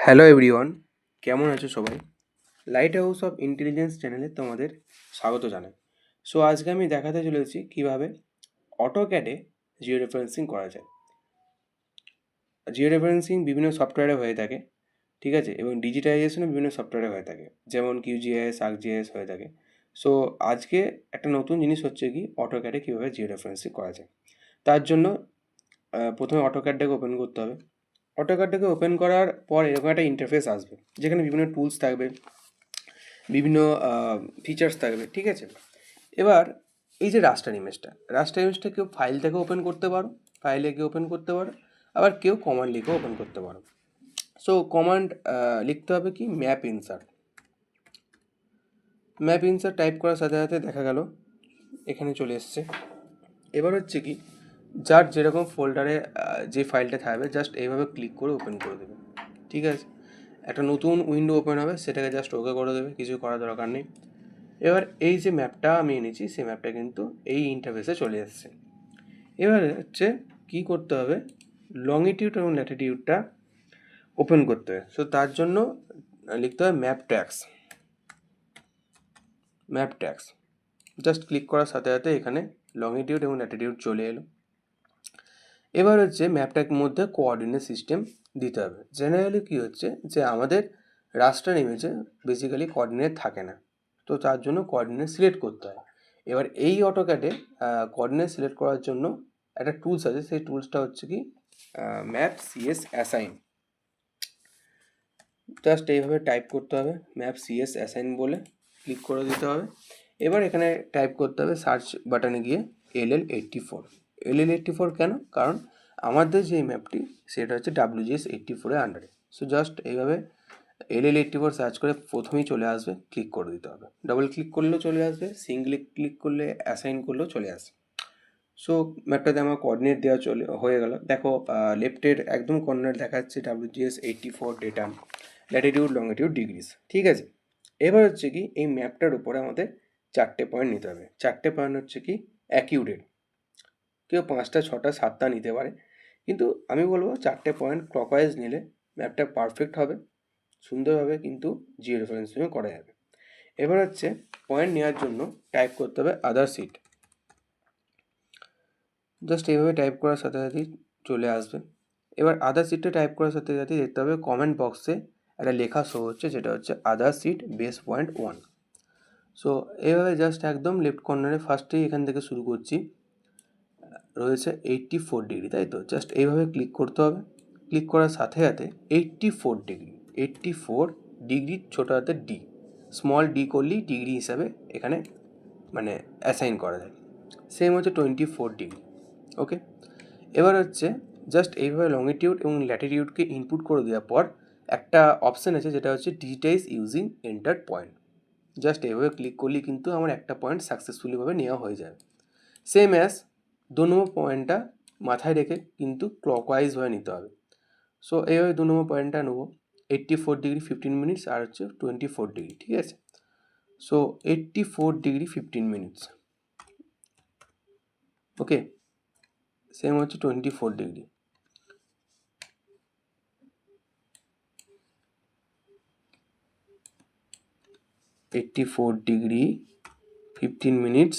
Hello everyone, কেমন আছো সবাই? লাইট হাউস অফ ইন্টেলিজেন্স চ্যানেলে তোমাদের স্বাগত জানাই। সো আজকে আমি দেখাতে চলেছি কিভাবে অটোক্যাডে জিও রেফারেন্সিং করা যায়। জিও রেফারেন্সিং বিভিন্ন সফটওয়্যারে হয়ে থাকে, ঠিক আছে, এবং ডিজিটাইজেশনও বিভিন্ন সফটওয়্যারে হয়ে থাকে, যেমন কিউজিএস, আর্কজিএস হয়ে থাকে। সো আজকে একটা নতুন জিনিস হচ্ছে কি অটোক্যাডে কীভাবে জিও রেফারেন্সিং করা যায়। তার জন্য প্রথমে অটোক্যাডটাকে ওপেন করতে হবে। অটোক্যাডটাকে ওপেন করার পর এরকম একটা ইন্টারফেস আসবে, যেখানে বিভিন্ন টুলস থাকবে, বিভিন্ন ফিচার্স থাকবে, ঠিক আছে। এবার এই যে রাস্টার ইমেজটা কেউ ফাইল থেকে ওপেন করতে পারো, ফাইলে গিয়ে ওপেন করতে পারো, আবার কেউ কমান্ড লিখে ওপেন করতে পারো। সো কমান্ড লিখতে হবে কি ম্যাপ ইনসার্ট টাইপ করার সাথে সাথে দেখা গেল এখানে চলে এসছে। এবার হচ্ছে কি যার যেরকম ফোল্ডারে যে ফাইলটা থাকবে জাস্ট এইভাবে ক্লিক করে ওপেন করে দেবে, ঠিক আছে। একটা নতুন উইন্ডো ওপেন হবে, সেটাকে জাস্ট ওকে করে দেবে, কিছু করার দরকার নেই। এবার এই যে ম্যাপটা আমি এনেছি সেই ম্যাপটা কিন্তু এই ইন্টারফেসে চলে এসছে। এবারে হচ্ছে কী করতে হবে, লংিটিউড এবং ল্যাটিটিউডটা ওপেন করতে হবে। সো তার জন্য লিখতে হবে ম্যাপ ট্যাক্স। জাস্ট ক্লিক করার সাথে সাথে এখানে লংিটিউড এবং ল্যাটিটিউড চলে এলো। এবার হচ্ছে ম্যাপটার মধ্যে কোঅর্ডিনেট সিস্টেম দিতে হবে। জেনারেলি কী হচ্ছে যে আমাদের রাস্টার ইমেজে বেসিক্যালি কোঅর্ডিনেট থাকে না, তো তার জন্য কোঅর্ডিনেট সিলেক্ট করতে হয়। এবার এই অটোক্যাডে কোঅর্ডিনেট সিলেক্ট করার জন্য একটা টুলস আছে, সেই টুলসটা হচ্ছে কি ম্যাপ সিএস অ্যাসাইন। জাস্ট এইভাবে টাইপ করতে হবে ম্যাপ সিএস অ্যাসাইন বলে ক্লিক করে দিতে হবে। এবার এখানে টাইপ করতে হবে সার্চ বাটনে গিয়ে LL84 কেন, কারণ আমাদের যে ম্যাপটি সেটা হচ্ছে WGS84 এর আন্ডারে। সো জাস্ট এইভাবে LL84 সার্চ করে প্রথমেই চলে আসবে, ক্লিক করে দিতে হবে। ডবল ক্লিক করলেও চলে আসবে, সিঙ্গল ক্লিক করলে অ্যাসাইন করলেও চলে আসবে। সো ম্যাপটাতে আমার কোঅর্ডিনেট দেওয়া হয়ে গেল। দেখো লেফটের একদম কর্নার দেখাচ্ছে WGS84 ডেটা, ল্যাটিটিউড লংিটিউড ডিগ্রিস, ঠিক আছে। এবার হচ্ছে কি এই ম্যাপটার উপরে আমাদের 4টে পয়েন্ট নিতে হবে। 4টে পয়েন্ট হচ্ছে কি অ্যাকিউরেট, কেউ 5টা 6টা 7টা নিতে পারে, কিন্তু আমি বলবো 4টে পয়েন্ট ক্লকওয়াইজ নিলে ম্যাপটা পারফেক্ট হবে, সুন্দর হবে, কিন্তু জিও রেফারেন্সিংও করা যাবে। এবার হচ্ছে পয়েন্ট নেওয়ার জন্য টাইপ করতে হবে আদার সিট। জাস্ট এইভাবে টাইপ করার সাথে সাথেই চলে আসবে। এবার আদার সিটটা টাইপ করার সাথে সাথেই দেখতে হবে কমেন্ট বক্সে একটা লেখা শো হচ্ছে, যেটা হচ্ছে আদার সিট বেস পয়েন্ট 1। সো এইভাবে জাস্ট একদম লেফট কর্নারে ফার্স্টেই এখান থেকে শুরু করছি, রয়েছে 84 ডিগ্রি, তাই তো। জাস্ট এইভাবে ক্লিক করতে হবে। ক্লিক করার সাথে সাথে 84 ডিগ্রি ছোটো হাতে ডি, স্মল ডি করলেই ডিগ্রি হিসাবে এখানে মানে অ্যাসাইন করা যায়। সেম হচ্ছে 24 ডিগ্রি, ওকে। এবার হচ্ছে জাস্ট এইভাবে লংিটিউড এবং ল্যাটিটিউডকে ইনপুট করে দেওয়ার পর একটা অপশান আছে, যেটা হচ্ছে digitize using enter point. Just এইভাবে ক্লিক করলেই কিন্তু আমার একটা পয়েন্ট সাকসেসফুলিভাবে নেওয়া হয়ে যাবে। সেম অ্যাজ 2 নম্বর পয়েন্টটা মাথায় রেখে কিন্তু ক্লকওয়াইজভাবে নিতে হবে। সো এইভাবে 2 নম্বর পয়েন্টটা নেবো 84 ডিগ্রি 15 মিনিটস, আর হচ্ছে 24 ডিগ্রি, ঠিক আছে। সো 84 ডিগ্রি 15 মিনিটস, ওকে। সেম হচ্ছে 24 degree. Eighty-four degree 15 minutes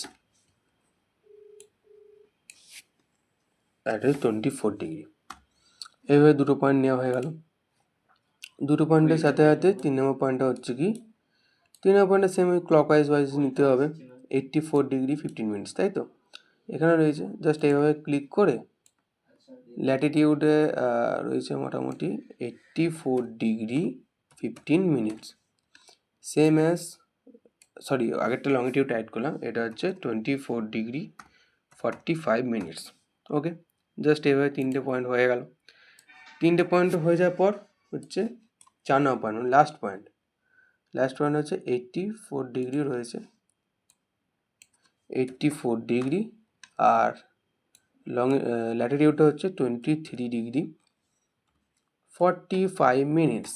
at 24 degree. এইভাবে দুটো পয়েন্ট নেওয়া হয়ে গেল। দুটো পয়েন্টের সাথে সাথে 3 নম্বর পয়েন্টটা হচ্ছে কি 3 নম্বর পয়েন্টটা সেম ক্লকওয়াইজ ওয়াইজ নিতে হবে 84 ডিগ্রি 15 মিনিটস, তাই তো। এখানে রয়েছে জাস্ট এইভাবে ক্লিক করে ল্যাটিটিউডে রয়েছে মোটামুটি 84 ডিগ্রি 15 মিনিটস, সেম অ্যাজ আগেরটা লংিটিউড টাইপ করলাম, এটা হচ্ছে 24 ডিগ্রি 45 মিনিটস, ওকে। জাস্ট এইভাবে 3টে পয়েন্ট হয়ে গেল। 3টে পয়েন্ট হয়ে যাওয়ার পর হচ্ছে 4 নম্বর পয়েন্ট, লাস্ট পয়েন্ট হচ্ছে 84 ডিগ্রি রয়েছে, 84 ডিগ্রি, আর ল্যাটিটিউডটা হচ্ছে 23 ডিগ্রি 45 মিনিটস।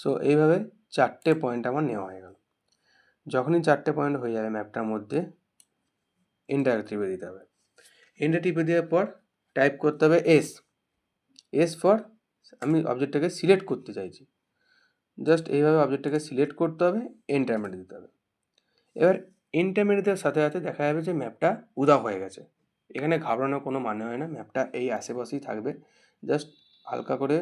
সো এইভাবে 4টে পয়েন্ট আমার নেওয়া হয়ে গেল। যখনই 4টে পয়েন্ট হয়ে যাবে ম্যাপটার মধ্যে, এন্টার টিপে দিতে হবে। এন্টার টিপে দেওয়ার পর টাইপ করতে হবে এস ফর আমি অবজেক্টটাকে সিলেক্ট করতে চাইছি, জাস্ট এইভাবে অবজেক্টটাকে সিলেক্ট করতে হবে, এন্টার মেরে দিতে হবে। এবার এন্টার মেরে দেওয়ার সাথে সাথে দেখা যাবে যে ম্যাপটা উধাও হয়ে গেছে। এখানে ঘাবড়ানোর কোনো মানে হয় না, ম্যাপটা এই আশেপাশেই থাকবে। জাস্ট হালকা করে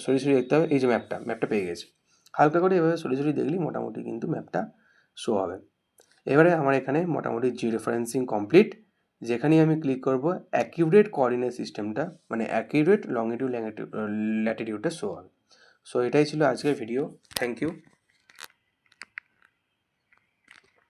সরিয়ে সরিয়ে দেখতে হবে। এই যে ম্যাপটা পেয়ে গেছি। হালকা করে এভাবে সরিয়ে সরিয়ে দেখলেই মোটামুটি কিন্তু ম্যাপটা শো হবে। এবারে আমার এখানে মোটামুটি জিও রেফারেন্সিং কমপ্লিট। যেখানেই আমি ক্লিক করব অ্যাকিউরেট কোঅর্ডিনেট সিস্টেমটা, মানে অ্যাকিউরেট লংটিটিউড ল্যাটিটিউডটা শো হবে। সো এটাই ছিল আজকের ভিডিও। Thank you.